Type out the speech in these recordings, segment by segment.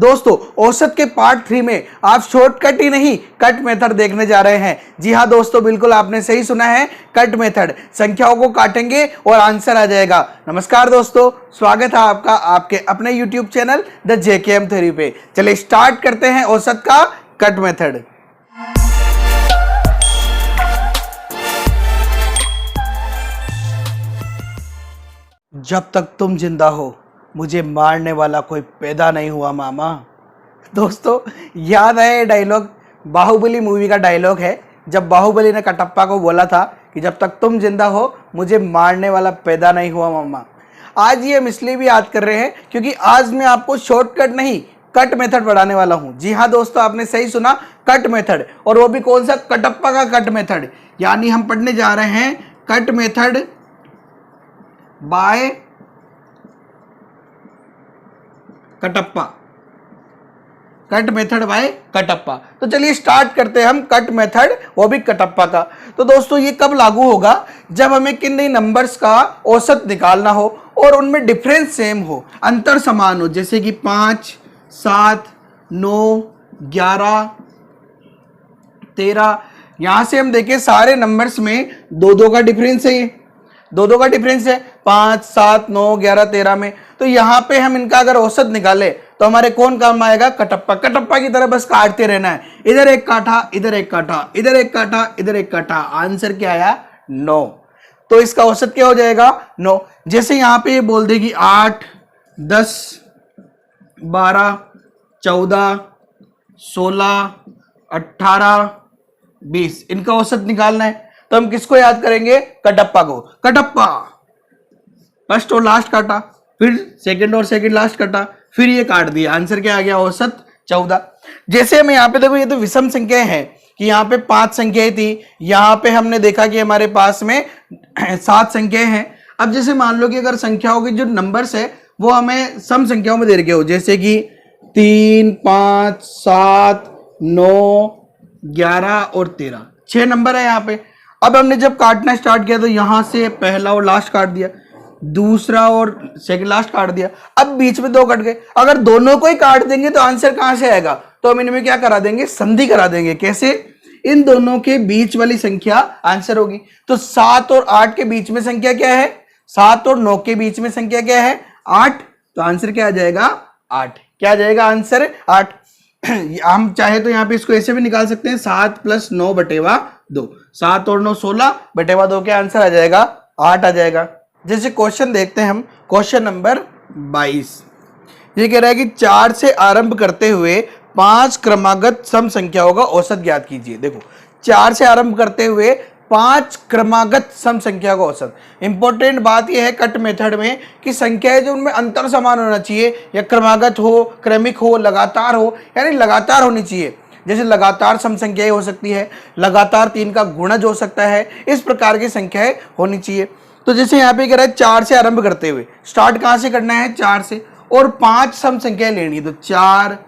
दोस्तों औसत के पार्ट 3 में आप शॉर्टकट ही नहीं कट मेथड देखने जा रहे हैं। जी हाँ दोस्तों, बिल्कुल आपने सही सुना है, कट मेथड। संख्याओं को काटेंगे और आंसर आ जाएगा। नमस्कार दोस्तों, स्वागत है आपका आपके अपने YouTube channel the JKM theory पे। चलिए स्टार्ट करते हैं औसत का कट मेथड। जब तक तुम जिंदा हो मुझे मारने वाला कोई पैदा नहीं हुआ मामा। दोस्तों याद है ये डायलॉग, बाहुबली मूवी का डायलॉग है, जब बाहुबली ने कटप्पा को बोला था कि जब तक तुम जिंदा हो मुझे मारने वाला पैदा नहीं हुआ मामा। आज ये हम इसलिए भी याद कर रहे हैं क्योंकि आज मैं आपको शॉर्टकट नहीं कट मेथड पढ़ाने वाला हूं। जी हाँ दोस्तों, आपने सही सुना, कट मेथड। और वो भी कौन सा? कटप्पा का कट मेथड। यानी हम पढ़ने जा रहे हैं cut method by Kattappa. Cut method by Kattappa. तो चलिए स्टार्ट करते हैं हम कट मेथड, वो भी कटप्पा का। तो दोस्तों ये कब लागू होगा? जब हमें किन्हीं नंबर्स का औसत निकालना हो और उनमें डिफरेंस सेम हो, अंतर समान हो, जैसे कि 5, 7, 9, 11, 13। यहां से हम देखें सारे नंबर्स में 2-2 का डिफरेंस है, ये 2-2 का डिफरेंस है 5, 7, 9, 11, 13 में। तो यहाँ पे हम इनका अगर औसत निकाले तो हमारे कौन काम आएगा? कटप्पा। कटप्पा की तरह बस काटते रहना है, इधर एक काटा, इधर एक काटा, इधर एक काटा, इधर एक काटा। आंसर क्या आया? 9। तो इसका औसत क्या हो जाएगा? 9। जैसे यहाँ पे ये बोल देगी 8, 10, 12, 14, 16, 18, 20, इनका औसत निकालना है। तो हम किसको याद करेंगे? कटप्पा को। कटप्पा फर्स्ट और लास्ट काटा, फिर सेकंड और सेकंड लास्ट काटा, फिर ये काट दिया। आंसर क्या आ गया? औसत 14। जैसे हम यहाँ पे देखो, ये तो विषम संख्याएं हैं कि यहाँ पे 5 संख्याएं थी, यहाँ पे हमने देखा कि हमारे पास में 7 संख्याएं हैं। अब जैसे मान लो कि अगर संख्याओं के जो नंबर्स है वो हमें सम संख्याओं में दे रखे हो, जैसे कि 3, 5, 7, 9, 11 और 13, 6 नंबर है यहाँ पे। अब हमने जब काटना स्टार्ट किया तो यहां से पहला और लास्ट काट दिया, दूसरा और सेकंड लास्ट काट दिया, अब बीच में 2 कट गए। अगर दोनों को ही काट देंगे तो आंसर कहां से आएगा? तो हम इनमें क्या करा देंगे? संधि करा देंगे। कैसे? इन दोनों के बीच वाली संख्या आंसर होगी। तो 7 और 8 के बीच में संख्या क्या है? 7 और 9 के बीच में संख्या क्या है? 8। तो आंसर क्या आ जाएगा? 8। क्या आ जाएगा आंसर? 8। हम चाहे तो यहाँ पे इसको ऐसे भी निकाल सकते हैं, 7 + 9 बटेवा 2, 7 और 9 16 बटेवा 2, के आंसर आ जाएगा 8 आ जाएगा। जैसे क्वेश्चन देखते हैं हम, क्वेश्चन नंबर 22। ये कह रहा है कि 4 से आरंभ करते हुए 5 क्रमागत सम संख्याओं का औसत ज्ञात कीजिए। देखो 4 से आरंभ करते हुए 5 क्रमागत सम संख्या का औसत। इंपॉर्टेंट बात यह है कट मेथड में कि संख्याएं जो उनमें अंतर समान होना चाहिए, या क्रमागत हो, क्रमिक हो, लगातार हो, यानी लगातार होनी चाहिए। जैसे लगातार सम संख्याएं हो सकती है, लगातार 3 का गुणज हो सकता है, इस प्रकार की संख्याएं होनी चाहिए। तो जैसे यहाँ पे कह रहा है 4 से आरंभ करते हुए, स्टार्ट कहाँ से करना है? 4 से, और 5 सम संख्याएं लेनी है। तो 4,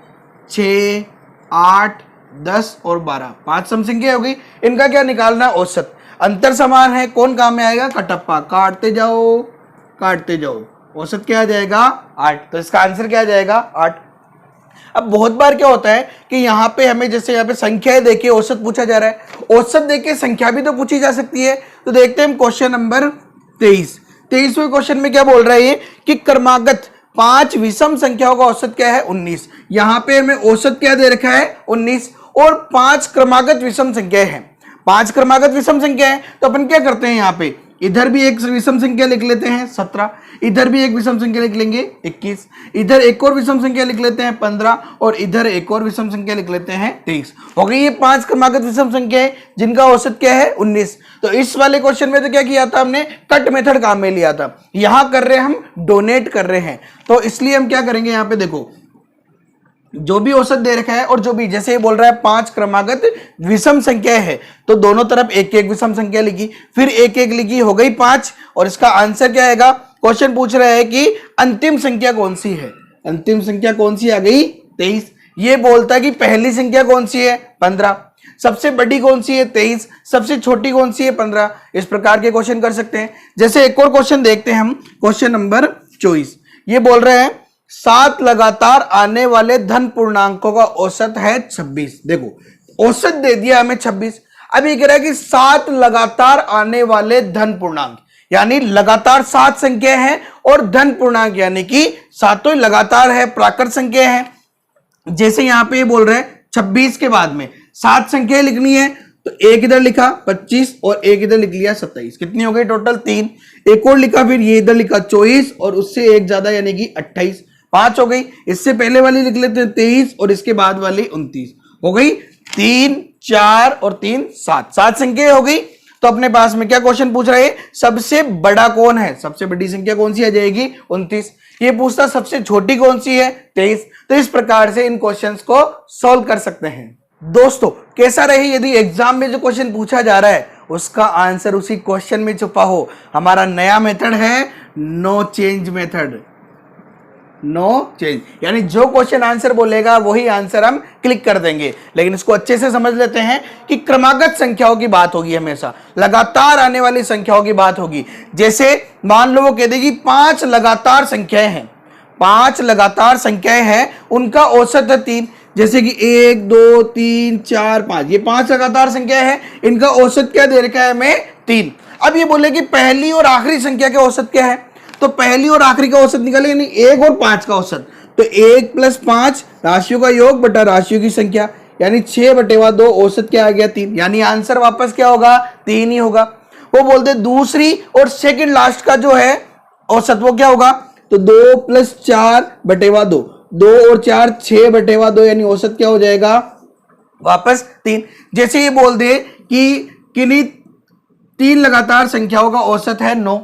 6, 8, 10 और 12, 5 सम संख्या हो गई। इनका क्या निकालना है? औसत। अंतर समान है, कौन काम में आएगा? कटप्पा। काटते जाओ काटते जाओ, औसत क्या आ जाएगा? 8। तो इसका आंसर क्या आ जाएगा? 8। अब बहुत बार क्या होता है कि यहाँ पे हमें जैसे यहाँ पे संख्याएं देके औसत पूछा जा रहा है, औसत देके संख्या भी तो पूछी जा सकती है। तो देखते हैं हम क्वेश्चन नंबर 23वें क्वेश्चन में क्या बोल रहा है ये कि क्रमागत 5 विषम संख्याओं का औसत क्या है? 19। यहाँ पे हमें औसत क्या दे रखा है? 19। और 5 क्रमागत विषम संख्याएं हैं, 5 क्रमागत विषम संख्या है। तो अपन क्या करते हैं, यहाँ पे इधर भी एक विषम संख्या लिख लेते हैं 17, इधर भी एक विषम संख्या लिख लेंगे 21, इधर एक और विषम संख्या लिख लेते हैं 15, और इधर एक और विषम संख्या लिख लेते हैं 23। हो गई ये 5 क्रमागत विषम संख्या है जिनका औसत क्या है? 19। तो इस वाले क्वेश्चन में तो क्या किया था हमने? कट मेथड काम में लिया था। यहां कर रहे हैं हम डोनेट कर रहे हैं, तो इसलिए हम क्या करेंगे, यहाँ पे देखो जो भी औसत दे रखा है और जो भी, जैसे ये बोल रहा है 5 क्रमागत विषम संख्या है, तो दोनों तरफ एक एक विषम संख्या लिखी, फिर एक एक लिखी, हो गई 5। और इसका आंसर क्या आएगा? क्वेश्चन पूछ रहा है कि अंतिम संख्या कौन सी है? अंतिम संख्या कौन सी आ गई? 23। ये बोलता है कि पहली संख्या कौन सी है? 15। सबसे बड़ी कौन सी है? 23। सबसे छोटी कौन सी है? 15। इस प्रकार के क्वेश्चन कर सकते हैं। जैसे एक और क्वेश्चन देखते हैं हम, क्वेश्चन नंबर 24। ये बोल रहे हैं सात लगातार आने वाले धन पूर्णांकों का औसत है 26। देखो औसत दे दिया हमें 26। अब ये कह रहा है कि सात लगातार आने वाले धन पूर्णांक, यानी लगातार सात संख्या है और धन पूर्णांक यानी कि सातों लगातार है, प्राकृत संख्या है। जैसे यहां पे ये बोल रहे हैं 26 के बाद में सात संख्याएं लिखनी है, तो एक इधर लिखा 25 और एक इधर लिख लिया 27। कितनी हो गई टोटल? 3। एक और लिखा, फिर ये इधर लिखा 24 और उससे एक ज्यादा यानी कि 28, 5 हो गई। इससे पहले वाली लिख लेते हैं 23 और इसके बाद वाली 29 हो गई। 3, 4 और 3, 7, 7 संख्या हो गई। तो अपने पास में क्या क्वेश्चन पूछ रहे हैं? सबसे बड़ा कौन है? सबसे बड़ी संख्या कौन सी आ जाएगी? 29। ये पूछता सबसे छोटी कौन सी है? 23। तो इस प्रकार से इन क्वेश्चंस को सॉल्व कर सकते हैं। दोस्तों कैसा रहे यदि एग्जाम में जो क्वेश्चन पूछा जा रहा है उसका आंसर उसी क्वेश्चन में छुपा हो। हमारा नया मेथड है no change method. No change यानी जो क्वेश्चन आंसर बोलेगा वही आंसर हम क्लिक कर देंगे। लेकिन इसको अच्छे से समझ लेते हैं कि क्रमागत संख्याओं की बात होगी, हमेशा लगातार आने वाली संख्याओं की बात होगी। जैसे मान लो वो कह देगी 5 लगातार संख्याएं हैं, 5 लगातार संख्याएं हैं, उनका औसत है 3। जैसे कि 1, 2, 3, 4, 5, ये 5 लगातार संख्याएं हैं, इनका औसत क्या दे रखा है हमें? 3। अब ये बोले कि पहली और आखिरी संख्या का औसत क्या है, तो पहली और आखिरी का औसत निकाले, यानी 1 और 5 का औसत। तो 1 + 5 राशियों का योग बटा राशियों की संख्या, यानी 6/2 औसत क्या आ गया? 3। यानी आंसर वापस क्या होगा? 3 ही होगा। वो बोलते दूसरी और सेकंड लास्ट का जो है औसत वो क्या होगा? तो 2 + 4/2, 2 और 4 6/2, यानी औसत क्या हो जाएगा? वापस 3। जैसे ये बोल दे कि किन्हीं 3 लगातार संख्याओं का औसत है 9,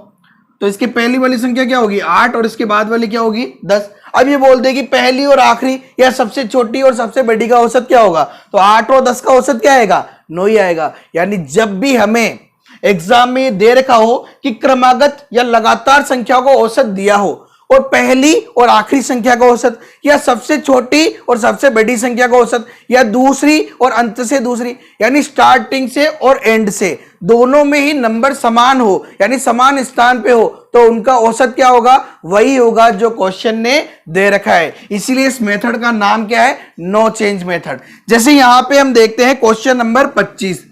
तो इसकी पहली वाली संख्या क्या होगी? 8 और इसके बाद वाली क्या होगी? 10। अब ये बोल दे कि पहली और आखिरी या सबसे छोटी और सबसे बड़ी का औसत क्या होगा? तो 8 और 10 का औसत क्या आएगा? 9 ही आएगा। यानी जब भी हमें एग्जाम में दे रखा हो कि क्रमागत या लगातार संख्याओं को औसत दिया हो और पहली और आखिरी संख्या का औसत या सबसे छोटी और सबसे बड़ी संख्या का औसत या दूसरी और अंत से दूसरी, यानी स्टार्टिंग से और एंड से दोनों में ही नंबर समान हो, यानी समान स्थान पे हो, तो उनका औसत क्या होगा? वही होगा जो क्वेश्चन ने दे रखा है। इसीलिए इस मेथड का नाम क्या है? No change method. जैसे यहां पे हम देखते हैं क्वेश्चन नंबर 25,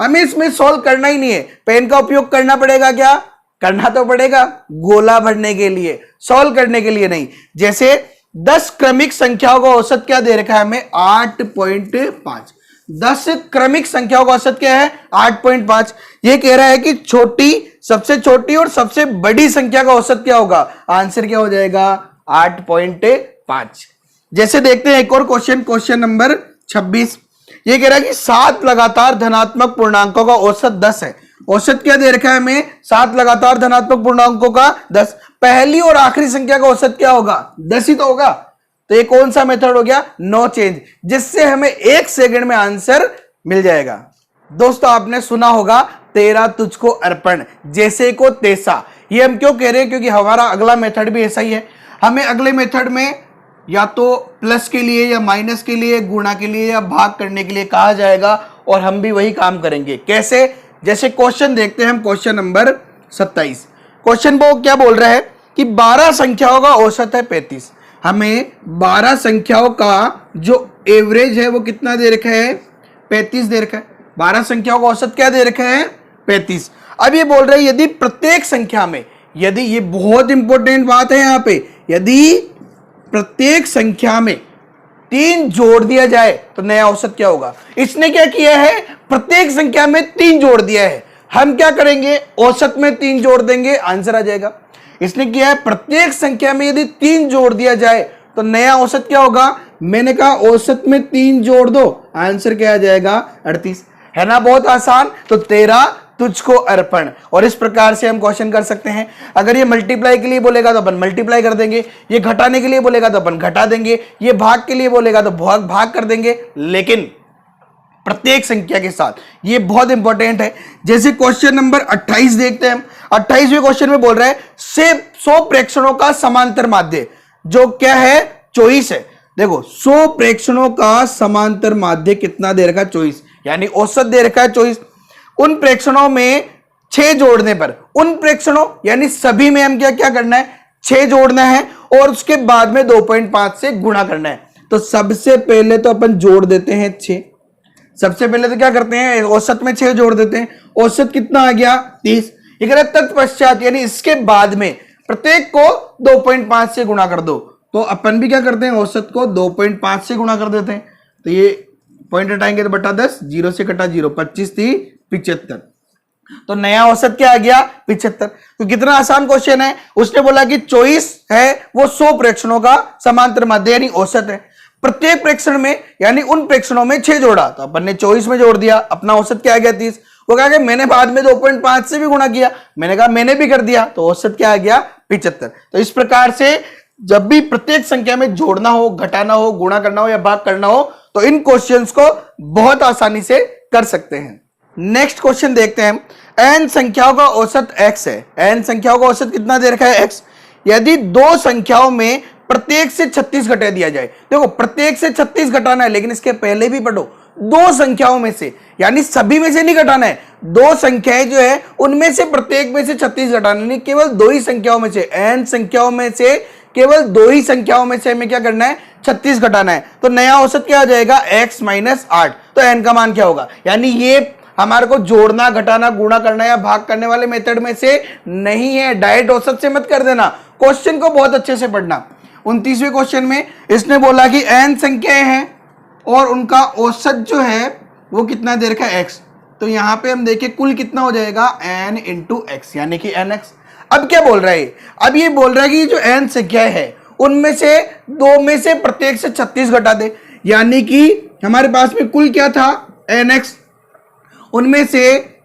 हमें इसमें सॉल्व करना ही नहीं है, पेन का उपयोग करना पड़ेगा। क्या करना? तो पड़ेगा गोला भरने के लिए, सॉल्व करने के लिए नहीं। जैसे 10 क्रमिक संख्याओं का औसत क्या दे रखा है हमें? 8.5। 10 क्रमिक संख्याओं का औसत क्या है? 8.5। ये कह रहा है कि छोटी, सबसे छोटी और सबसे बड़ी संख्या का औसत क्या होगा? आंसर क्या हो जाएगा? 8.5। जैसे देखते हैं एक और क्वेश्चन, क्वेश्चन नंबर 26। ये कह रहा है कि 7 लगातार धनात्मक पूर्णांकों का औसत 10 है। औसत क्या दे रखा है हमें? 7 लगातार धनात्मक पूर्णांकों का 10। पहली और आखिरी संख्या का औसत क्या होगा? 10 ही तो होगा। तो ये कौन सा मेथड हो गया? नो चेंज, जिससे हमें 1 सेकंड में आंसर मिल जाएगा। दोस्तों आपने सुना होगा तेरा तुझको अर्पण, जैसे को तैसा। ये हम क्यों कह रहे हैं? क्योंकि हमारा अगला मेथड भी ऐसा ही है। हमें अगले मेथड में या तो प्लस के लिए या माइनस के लिए, गुणा के लिए या भाग करने के लिए कहा जाएगा और हम भी वही काम करेंगे। कैसे? जैसे क्वेश्चन देखते हैं हम, क्वेश्चन नंबर 27। क्वेश्चन वो क्या बोल रहा है कि 12 संख्याओं का औसत है 35। हमें 12 संख्याओं का जो एवरेज है वो कितना दे रखा है? 35 दे रखा है। 12 संख्याओं का औसत क्या दे रखा है? 35। अब ये बोल रहे हैं यदि प्रत्येक संख्या में, यदि, ये बहुत इंपॉर्टेंट बात है यहां पे, यदि प्रत्येक संख्या में 3 जोड़ दिया जाए तो नया औसत क्या होगा? इसने क्या किया है? प्रत्येक संख्या में 3 जोड़ दिया है। हम क्या करेंगे? औसत में 3 जोड़ देंगे, आंसर आ जाएगा। इसने किया है प्रत्येक संख्या में यदि 3 जोड़ दिया जाए तो नया औसत क्या होगा? मैंने कहा औसत में 3 जोड़ दो, आंसर क्या आ जाएगा? 38। है ना बहुत आसान। तो तेरा तुझको अर्पण। और इस प्रकार से हम क्वेश्चन कर सकते हैं। अगर ये मल्टीप्लाई के लिए बोलेगा तो अपन मल्टीप्लाई कर देंगे, ये घटाने के लिए बोलेगा तो अपन घटा देंगे, ये भाग के लिए बोलेगा तो भाग कर देंगे, लेकिन प्रत्येक संख्या के साथ। ये बहुत इंपॉर्टेंट है। जैसे क्वेश्चन नंबर 28 देखते हैं हम। 28वें क्वेश्चन में बोल रहा है से 100 प्रेक्षणों का समांतर माध्य, जो क्या है? 24 है। देखो 100 प्रेक्षणों का समांतर माध्य कितना दे रखा है? 24, यानी औसत दे रखा है 24। उन प्रेक्षणों में 6 जोड़ने पर, उन प्रेक्षणों यानी सभी में हम क्या क्या करना है? 6 जोड़ना है और उसके बाद में 2.5 से गुणा करना है। तो सबसे पहले तो अपन जोड़ देते हैं 6। सबसे पहले तो क्या करते हैं, औसत में 6 जोड़ देते हैं। औसत कितना आ गया 30। ये कह रहा है तत्पश्चात यानी इसके बाद में प्रत्येक को 2.5 से गुणा कर दो। तो अपन भी क्या करते हैं, औसत को 2.5 से गुणा कर देते हैं। तो ये पॉइंट हटाएंगे तो बटा 10, 0 से कटा 0, 25 थी 75। तो नया औसत क्या आ गया 75। तो कितना आसान क्वेश्चन है। उसने बोला कि चॉइस है वो 100 प्रेक्षणों का समांतर माध्य यानी औसत है। प्रत्येक प्रेक्षण में यानी उन प्रेक्षणों में 6 जोड़ा, तो अपन ने 24 में जोड़ दिया, अपना औसत क्या आ गया 30। वो कहा कि मैंने बाद में 2.5 से भी गुणा किया, मैंने कहा मैंने भी कर दिया, तो औसत क्या आ गया 75। तो इस प्रकार से जब भी प्रत्येक संख्या में जोड़ना हो, घटाना हो, गुणा करना हो या भाग करना हो तो इन क्वेश्चंस को बहुत आसानी से कर सकते हैं। नेक्स्ट क्वेश्चन देखते हैं। n संख्याओं का औसत x है। n संख्याओं का औसत कितना दे रखा है x। यदि दो संख्याओं में प्रत्येक से 36 घटा दिया जाए, देखो प्रत्येक से 36 घटाना है, लेकिन इसके पहले भी पढ़ो, दो संख्याओं में से यानी सभी में से नहीं घटाना है, दो संख्याएं जो है उनमें से प्रत्येक में से 36 घटाना नहीं, केवल दो ही संख्याओं में से, n संख्याओं में से केवल दो ही संख्याओं में से हमें क्या करना है 36 घटाना है। तो नया औसत क्या हो जाएगा x माइनस 8। तो n का मान क्या होगा, यानी ये हमारे को जोड़ना, घटाना, गुणा करना या भाग करने वाले मेथड में से नहीं है। डायरेक्ट औसत से मत कर देना, क्वेश्चन को बहुत अच्छे से पढ़ना। 29वें क्वेश्चन में इसने बोला कि n संख्याएं हैं और उनका औसत जो है वो कितना दे रखा है x। तो यहां पे हम देखें कुल कितना हो जाएगा n इंटू एक्स यानी कि nx। अब क्या बोल रहा है, अब ये बोल रहा है कि जो n संख्याएं है उनमें से दो में से प्रत्येक से 36 घटा दे, यानी कि हमारे पास में कुल क्या था nx, उनमें से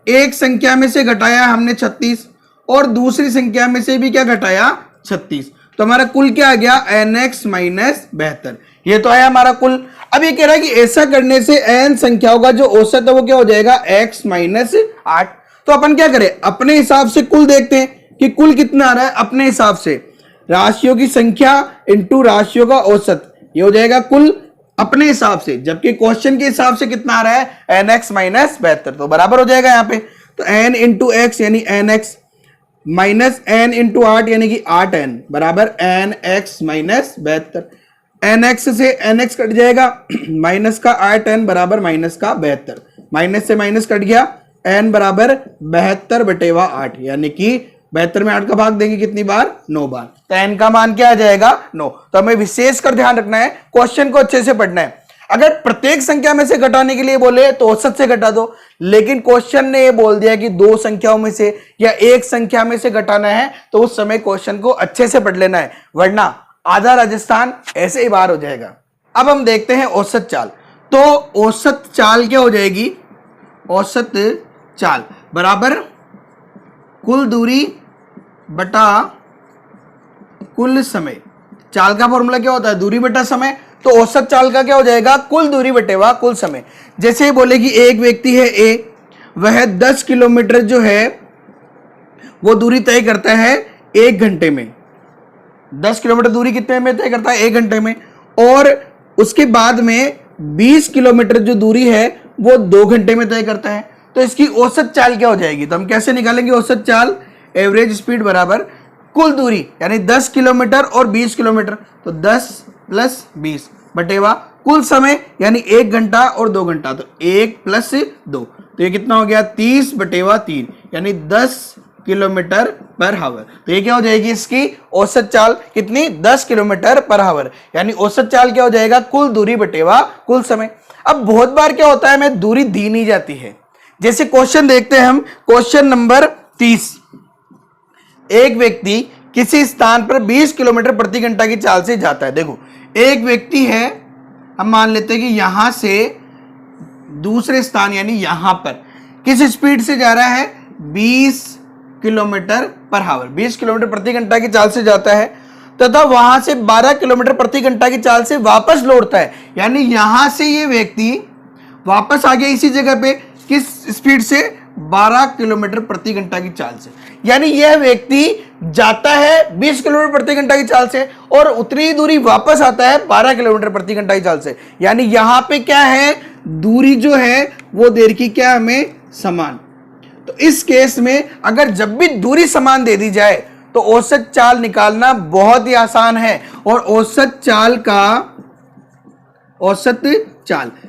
एक संख्या में से घटाया हमने 36 और दूसरी संख्या में से भी क्या घटाया 36। तो हमारा कुल क्या आ गया nx माइनस 72। ये तो है हमारा कुल। अब ये कह रहा है कि ऐसा करने से n संख्याओं का जो औसत है वो क्या हो जाएगा x माइनस 8। तो अपन क्या करें, अपने हिसाब से कुल देखते हैं कि कुल कितना आ रहा है। अपने हिसाब से राशियों की संख्या इंटू राशियों का औसत, ये हो जाएगा कुल अपने हिसाब से, जबकि क्वेश्चन के हिसाब से कितना आ रहा है nx माइनस 72। तो बराबर हो जाएगा यहाँ पे। तो n इंटू एक्स यानी nx माइनस n इंटू 8 यानी कि 8n बराबर nx माइनस 72। nx से nx कट जाएगा, माइनस का 8n बराबर माइनस का 72, माइनस से माइनस कट गया, n बराबर 72/8 यानी कि 72 में 8 का भाग देंगे कितनी बार 9 बार। तो n का मान क्या आ जाएगा 9। तो हमें विशेष कर ध्यान रखना है, क्वेश्चन को अच्छे से पढ़ना है। अगर प्रत्येक संख्या में से घटाने के लिए बोले तो औसत से घटा दो, लेकिन क्वेश्चन ने ये बोल दिया कि दो संख्याओं में से या एक संख्या में से घटाना है, तो उस समय क्वेश्चन को अच्छे से पढ़ लेना है, वरना आधा राजस्थान ऐसे ही बाहर हो जाएगा। अब हम देखते हैं औसत चाल। तो औसत चाल क्या हो जाएगी, औसत चाल बराबर कुल दूरी बटा कुल समय। चाल का फॉर्मूला क्या होता है, दूरी बटा समय। तो औसत चाल का क्या हो जाएगा, कुल दूरी बटेवा कुल समय। जैसे ही बोले कि एक व्यक्ति है ए, वह 10 किलोमीटर जो है वो दूरी तय करता है 1 घंटे में। 10 किलोमीटर दूरी कितने में तय करता है 1 घंटे में, और उसके बाद में 20 किलोमीटर जो दूरी है वो 2 घंटे में तय करता है। तो इसकी औसत चाल क्या हो जाएगी, तो हम कैसे निकालेंगे औसत चाल, एवरेज स्पीड बराबर कुल दूरी यानी 10 किलोमीटर और 20 किलोमीटर, तो 10 प्लस 20 बटेवा कुल समय यानी 1 घंटा और 2 घंटा, तो 1 प्लस 2, तो ये कितना हो गया 30/3 यानी 10 किलोमीटर पर हावर। तो ये क्या हो जाएगी इसकी औसत चाल कितनी 10 किलोमीटर पर हावर, यानी औसत चाल क्या हो जाएगा कुल दूरी बटेवा कुल समय। अब बहुत बार क्या होता है हमें दूरी दी नहीं जाती है। जैसे क्वेश्चन देखते हैं हम, क्वेश्चन नंबर 30। एक व्यक्ति किसी स्थान पर 20 किलोमीटर प्रति घंटा की चाल से जाता है। देखो एक व्यक्ति है, हम मान लेते हैं कि यहां से दूसरे स्थान यानी यहां पर किस स्पीड से जा रहा है 20 किलोमीटर पर हावर, 20 किलोमीटर प्रति घंटा की चाल से जाता है, तथा वहां से 12 किलोमीटर प्रति घंटा की चाल से वापस लौटता है। यानी यहां से ये व्यक्ति वापस आ गया इसी जगह पे किस स्पीड से 12 किलोमीटर प्रति घंटा की चाल से। यानी यह व्यक्ति जाता है 20 किलोमीटर प्रति घंटा की चाल से और उतनी ही दूरी वापस आता है 12 किलोमीटर प्रति घंटा की चाल से। यानी यहां पे क्या है, दूरी जो है वो देर की क्या हमें समान। तो इस केस में अगर जब भी दूरी समान दे दी जाए तो औसत चाल निकालना बहुत ही आसान है। और औसत चाल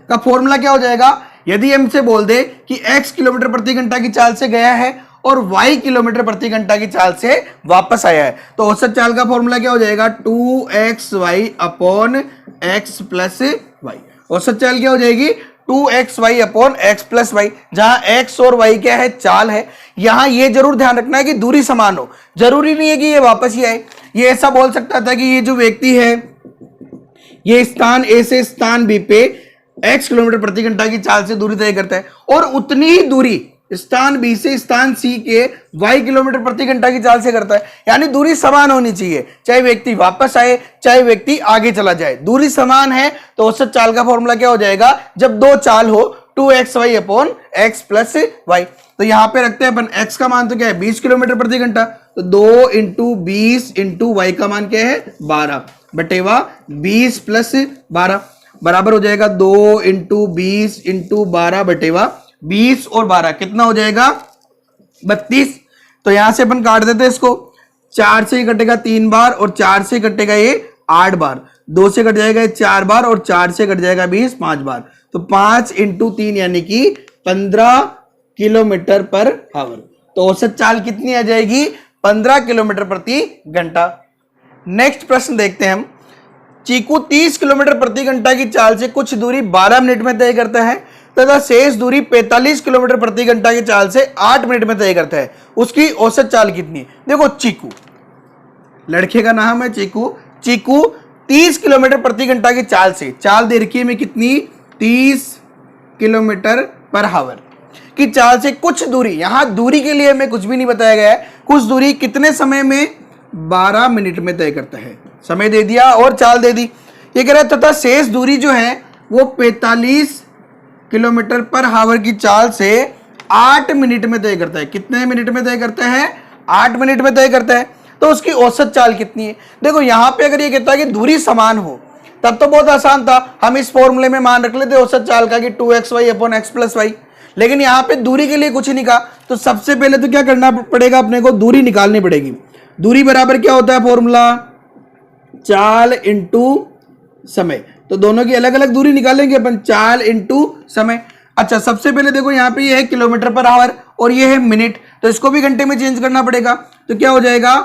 का फॉर्मूला क्या हो जाएगा, यदि हमसे बोल दे कि x किलोमीटर प्रति घंटा की चाल से गया है और y किलोमीटर प्रति घंटा की चाल से वापस आया है, तो औसत चाल का फॉर्मूला क्या हो जाएगा, 2xy upon x plus Y. औसत चाल क्या हो जाएगी, 2xy upon x plus Y, जहां x और y क्या है, चाल है। यहां ये जरूर ध्यान रखना है कि दूरी समान हो, जरूरी नहीं है कि ये वापस ही आए। ये ऐसा बोल सकता था कि ये जो व्यक्ति है ये स्थान A से स्थान B पे x किलोमीटर प्रति घंटा की चाल से दूरी तय करता है, और उतनी ही दूरी स्थान B से स्थान C के y किलोमीटर प्रति घंटा की चाल से करता है। यानी दूरी समान होनी चाहिए, चाहे व्यक्ति वापस आए चाहे व्यक्ति आगे चला जाए, दूरी समान है। तो औसत चाल का फॉर्मूला क्या हो जाएगा, जब दो चाल हो 2xy upon x plus Y. तो यहां पे रखते हैं अपन x का मान तो क्या है 20 किलोमीटर प्रति घंटा, तो 2 इंटू 20 इंटू वाई का मान क्या है 12 बटेवा 20 प्लस 12 बराबर हो जाएगा 2 इंटू 20 इंटू 12 बटेवा 20 और 12 कितना हो जाएगा 32। तो यहां से अपन काट देते हैं इसको, 4 से ही कटेगा 3 बार और 4 से कटेगा ये 8 बार, 2 से कट जाएगा 4 बार और 4 से कट जाएगा 20 5 बार, तो 5 इंटू 3 यानी कि 15 किलोमीटर पर आवर। तो औसत चाल कितनी आ जाएगी, 15 किलोमीटर प्रति घंटा। नेक्स्ट प्रश्न देखते हैं हम। चीकू 30 किलोमीटर प्रति घंटा की चाल से कुछ दूरी 12 मिनट में तय करता है तथा शेष दूरी 45 किलोमीटर प्रति घंटा की चाल से 8 मिनट में तय करता है, उसकी औसत चाल कितनी है। देखो चीकू, लड़के का नाम है चीकू। चीकू 30 किलोमीटर प्रति घंटा की चाल से, चाल दे रखी है में कितनी 30 किलोमीटर पर आवर की चाल से कुछ दूरी, यहां दूरी के लिए हमें कुछ भी नहीं बताया गया है, कुछ दूरी कितने समय में 12 मिनट में तय करता है। समय दे दिया और चाल दे दी। ये कह रहा है तथा शेष दूरी जो है वो 45 किलोमीटर पर आवर की चाल से 8 मिनट में तय करता है। कितने मिनट में तय करता है, 8 मिनट में तय करता है। तो उसकी औसत चाल कितनी है। देखो यहां पे अगर ये कहता है कि दूरी समान हो तब तो बहुत आसान था, हम इस फॉर्मूले में मान रख लेते औसत चाल का कि 2xy upon x plus Y. लेकिन यहाँ पे दूरी के लिए कुछ नहीं कहा, तो सबसे पहले तो क्या करना पड़ेगा, अपने को दूरी निकालनी पड़ेगी। दूरी बराबर क्या होता है फॉर्मूला, चाल इंटू समय। तो दोनों की अलग अलग दूरी निकालेंगे अपन, चाल इंटू समय। अच्छा सबसे पहले देखो यहाँ पे ये है किलोमीटर पर आवर और ये है मिनट, तो इसको भी घंटे में चेंज करना पड़ेगा। तो क्या हो जाएगा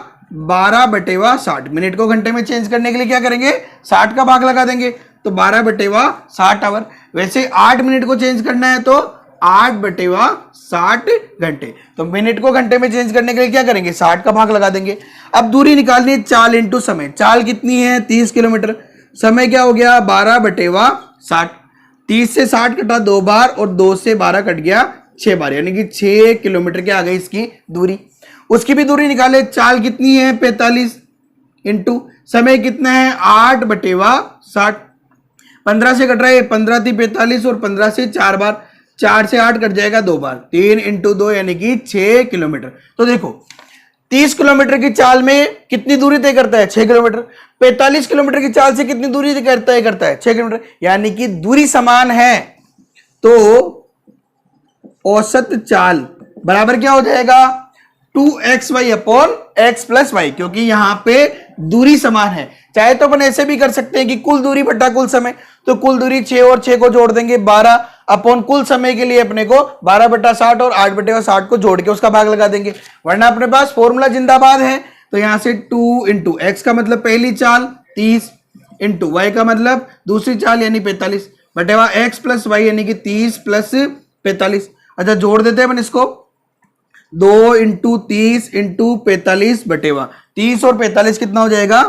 12 बटेवा 60। मिनट को घंटे में चेंज करने के लिए क्या करेंगे, 60 का भाग लगा देंगे, तो 12 बटेवा 60 आवर। वैसे 8 मिनट को चेंज करना है तो 8 बटेवा 60 घंटे। तो मिनट को घंटे में चेंज करने के लिए क्या करेंगे, 60 का भाग लगा देंगे। अब दूरी निकालनी है चाल इंटू समय। चाल कितनी है 30 किलोमीटर, समय क्या हो गया 12 बटेवा 60। 30 से 60 कटा 2 बार और 2 से 12 कट गया 6 बार, यानी कि 6 किलोमीटर के आ गई इसकी दूरी। उसकी भी दूरी निकाले, चाल कितनी है 45 इंटू समय कितना है 8 बटेवा 60। 15 से कट रहा है 15 थी 45 और 15 से 4 बार, 4 से 8 कट जाएगा 2 बार, 3 इंटू 2 यानी कि 6 किलोमीटर। तो देखो 30 किलोमीटर की चाल में कितनी दूरी तय करता है 6 किलोमीटर। 45 किलोमीटर की चाल से कितनी दूरी तय करता है 6 किलोमीटर, यानी कि दूरी समान है। तो औसत चाल बराबर क्या हो जाएगा 2xy upon x plus Y, क्योंकि यहां पे दूरी समान है। चाहे तो अपन ऐसे भी कर सकते हैं कि कुल दूरी बटा कुल समय, तो कुल दूरी 6 और 6 को जोड़ देंगे 12 अपॉन कुल समय के लिए अपने को 12 बटा 60 और 8 बटे 60 को जोड़ के उसका भाग लगा देंगे, वरना अपने पास फॉर्मूला जिंदाबाद है। तो यहां से 2 इंटू एक्स का मतलब पहली चाल 30 इंटू वाई का मतलब दूसरी चाल यानी 45 बटेवा एक्स प्लस वाई यानी कि 30 प्लस 45। अच्छा जोड़ देते हैं अपन इसको, 2 इंटू 30 इंटू 45 बटेवा 30 और 45 कितना हो जाएगा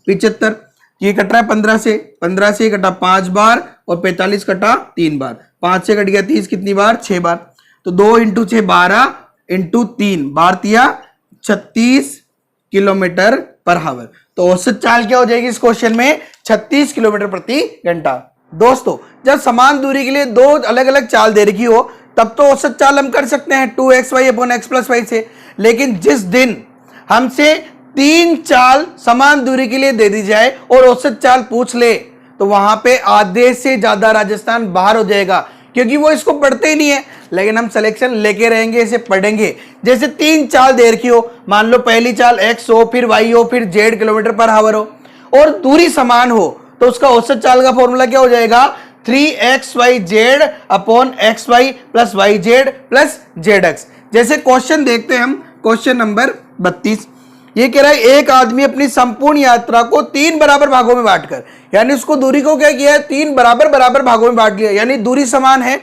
75। ये कट रहा है 15 से कटा 5 बार और 45 कटा 3 बार, 5 से कट गया 30 कितनी बार 6 बार। तो 2 इंटू 6 12 इंटू 3 बार तिया 36 किलोमीटर पर आवर। तो औसत चाल क्या हो जाएगी इस क्वेश्चन में 36 किलोमीटर प्रति घंटा। दोस्तों जब समान दूरी के लिए दो अलग अलग चाल दे रखी हो तब तो औसत चाल हम कर सकते हैं 2xy upon x plus Y से, लेकिन जिस दिन हमसे 3 चाल समान दूरी के लिए दे दी जाए और औसत चाल पूछ ले तो वहां पे आधे से ज्यादा राजस्थान बाहर हो जाएगा, क्योंकि वो इसको पढ़ते ही नहीं है। लेकिन हम सिलेक्शन लेके रहेंगे, इसे पढ़ेंगे। जैसे 3 चाल दे रखी हो, मान लो पहली चाल x हो, फिर y हो, फिर z किलोमीटर पर आवर हो और दूरी समान हो, तो उसका औसत चाल का फॉर्मूला क्या हो जाएगा? 3xyz upon xy plus yz plus zx। जैसे क्वेश्चन देखते हैं हम, क्वेश्चन नंबर 32। ये कह रहा है एक आदमी अपनी संपूर्ण यात्रा को 3 बराबर भागों में बांटकर, यानी उसको दूरी को क्या किया है? 3 बराबर भागों में बांट लिया, यानी दूरी समान है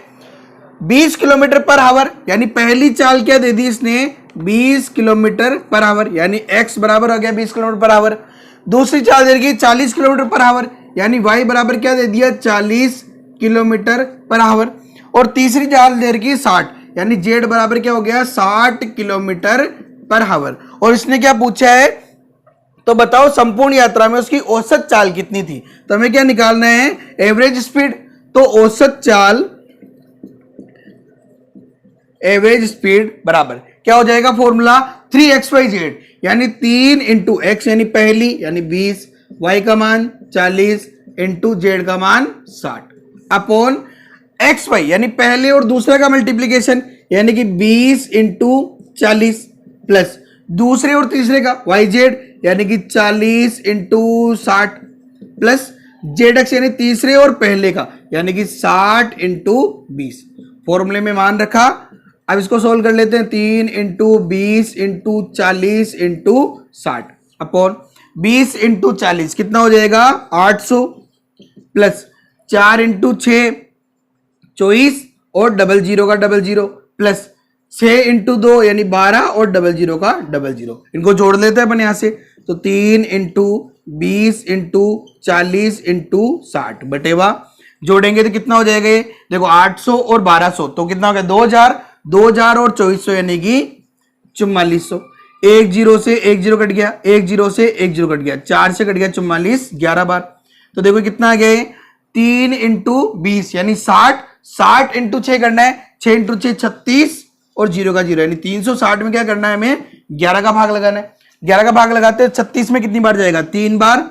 20 किलोमीटर पर आवर। यानी पहली चाल क्या दे दी इसने? 20 किलोमीटर पर आवर, यानी x बराबर हो गया 20 किलोमीटर पर आवर। दूसरी चाल दे रही 40 किलोमीटर पर आवर, यानी y बराबर क्या दे दिया? 40 किलोमीटर पर आवर। और तीसरी चाल दे रही 60, यानी z बराबर क्या हो गया? 60 किलोमीटर पर आवर। और इसने क्या पूछा है? तो बताओ संपूर्ण यात्रा में उसकी औसत चाल कितनी थी? तो हमें क्या निकालना है? Average speed. तो औसत चाल, एवरेज स्पीड बराबर क्या हो जाएगा? फॉर्मूला 3xyz, यानी 3 इंटू एक्स यानी पहली यानी 20, y का मान 40 इंटू जेड का मान 60 अपॉन xy यानी पहले और दूसरे का मल्टीप्लीकेशन यानी कि 20 इंटू 40 प्लस दूसरे और तीसरे का yz यानी कि 40 इंटू 60 प्लस zx यानी तीसरे और पहले का यानी कि 60 इंटू 20। फॉर्मूले में मान रखा। अब इसको सोल्व कर लेते हैं। 3 into 20 into 40 into 60 upon 20 into 40 कितना हो जाएगा? 800 प्लस 4 इंटू 6 24 और 00 का 00 प्लस 6 इंटू 2 यानी 12 और 00 का 00। इनको जोड़ लेते हैं अपन यहां से। तो 3 इंटू 20 इंटू 40 इंटू 60 बटेवा जोड़ेंगे तो कितना हो जाएगा? ये देखो 800 और 1200 तो कितना हो गया? 2000, 2000 और 2400 यानी कि 4400। 1 0 से 1 0 कट गया, 1 0 से 1 0 कट गया, 4 से कट गया 44 11 बार। तो देखो कितना आ गया? 3 इंटू 20 यानी 60, 60 इंटू 6 करना है, 6 इंटू 6 36 और 0 का 0 यानी 360 में क्या करना है? हमें 11 का भाग लगाना है। 11 का भाग लगाते हैं 36 में कितनी बार जाएगा? 3 बार।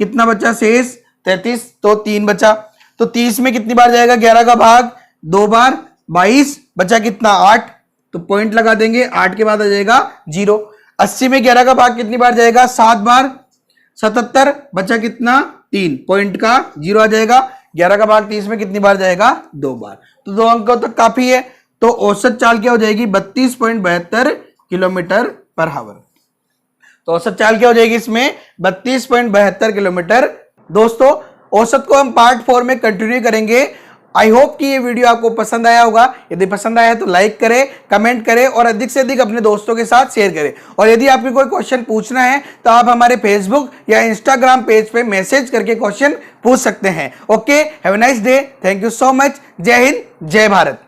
कितना बचा शेष? 33, तो 3 बचा। तो 30 में कितनी बार जाएगा 11 का भाग? 2 बार। 22 बचा कितना? 8, तो पॉइंट लगा देंगे। 8 के बाद आ जाएगा 0। 80 में 11 का भाग कितनी बार जाएगा? 7 बार। 77 बचा कितना? 3, पॉइंट का 0 आ जाएगा। 11 का भाग 30 में कितनी बार जाएगा? 2 बार। तो 2 अंक तो काफी है। तो औसत चाल क्या हो जाएगी? 32.72 किलोमीटर पर आवर। तो औसत चाल क्या हो जाएगी इसमें? 32.72 किलोमीटर। दोस्तों औसत को हम पार्ट 4 में कंटिन्यू करेंगे। आई होप कि ये वीडियो आपको पसंद आया होगा। यदि पसंद आया तो लाइक करें, कमेंट करें और अधिक से अधिक अपने दोस्तों के साथ शेयर करें। और यदि आपको कोई क्वेश्चन पूछना है तो आप हमारे फेसबुक या इंस्टाग्राम पेज पे मैसेज करके क्वेश्चन पूछ सकते हैं। Okay, have a nice day. Thank you so much. जय हिंद, जय भारत।